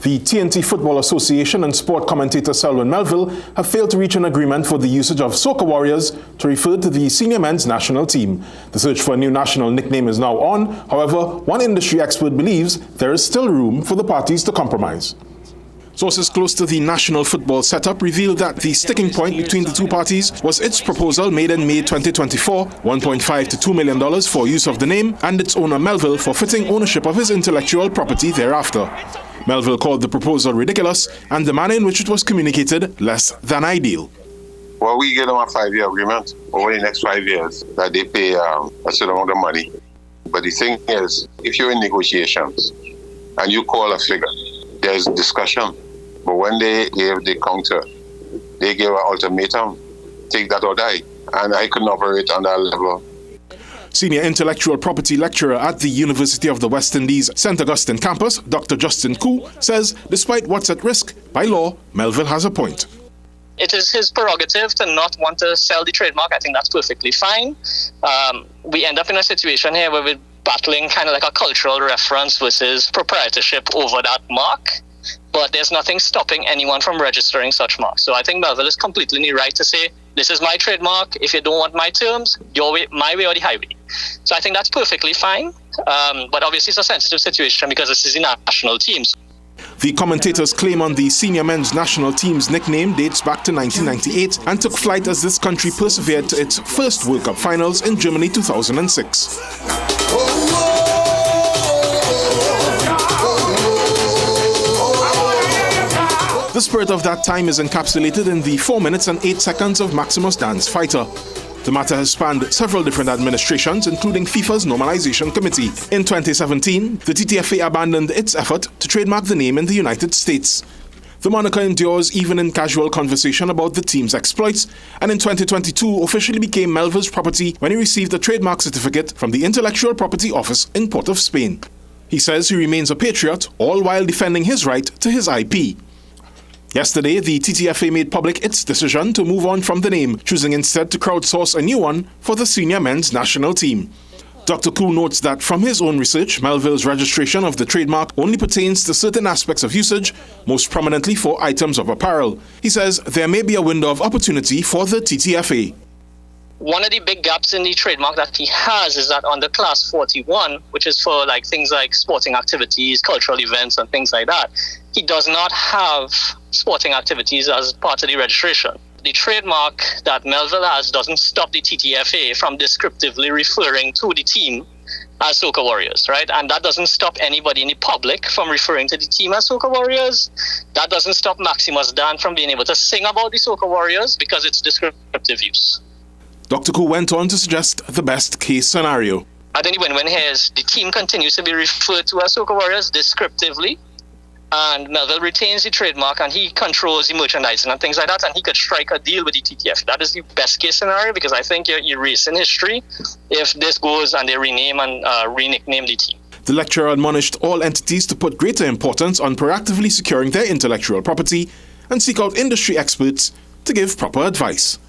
The TNT Football Association and sport commentator Selwyn Melville have failed to reach an agreement for the usage of Soca Warriors to refer to the senior men's national team. The search for a new national nickname is now on. However, one industry expert believes there is still room for the parties to compromise. Sources close to the national football setup revealed that the sticking point between the two parties was its proposal made in May 2024, $1.5 to $2 million for use of the name, and its owner Melville forfeiting ownership of his intellectual property thereafter. Melville called the proposal ridiculous and the manner in which it was communicated less than ideal. Well, we give them a 5-year agreement over the next 5 years that they pay a certain amount of money. But the thing is, if you're in negotiations and you call a figure, there's discussion. But when they gave the counter, they gave an ultimatum, take that or die. And I couldn't operate on that level. Senior intellectual property lecturer at the University of the West Indies St. Augustine campus, Dr. Justin Koo, says despite what's at risk, by law, Melville has a point. It is his prerogative to not want to sell the trademark. I think that's perfectly fine. We end up in a situation here where we're battling kind of like a cultural reference versus proprietorship over that mark. But there's nothing stopping anyone from registering such marks. So I think Melville is completely in the right to say, this is my trademark. If you don't want my terms, your way, my way or the highway. So I think that's perfectly fine. But obviously it's a sensitive situation because this is the national teams. The commentator's claim on the senior men's national team's nickname dates back to 1998 and took flight as this country persevered to its first World Cup finals in Germany 2006. The spirit of that time is encapsulated in the 4 minutes and 8 seconds of Maximus Dance Fighter. The matter has spanned several different administrations, including FIFA's Normalization Committee. In 2017, the TTFA abandoned its effort to trademark the name in the United States. The moniker endures even in casual conversation about the team's exploits, and in 2022 officially became Melville's property when he received a trademark certificate from the Intellectual Property Office in Port of Spain. He says he remains a patriot, all while defending his right to his IP. Yesterday, the TTFA made public its decision to move on from the name, choosing instead to crowdsource a new one for the senior men's national team. Dr. Koo notes that from his own research, Melville's registration of the trademark only pertains to certain aspects of usage, most prominently for items of apparel. He says there may be a window of opportunity for the TTFA. One of the big gaps in the trademark that he has is that under Class 41, which is for like things like sporting activities, cultural events and things like that, he does not have sporting activities as part of the registration. The trademark that Melville has doesn't stop the TTFA from descriptively referring to the team as Soca Warriors, right? And that doesn't stop anybody in the public from referring to the team as Soca Warriors. That doesn't stop Maximus Dan from being able to sing about the Soca Warriors because it's descriptive use. Dr. Koo went on to suggest the best case scenario. I think the win-win here is the team continues to be referred to as Soca Warriors descriptively, and Melville retains the trademark and he controls the merchandising and things like that, and he could strike a deal with the TTF. That is the best case scenario because I think you're racing history if this goes and they rename and re-nickname the team. The lecturer admonished all entities to put greater importance on proactively securing their intellectual property and seek out industry experts to give proper advice.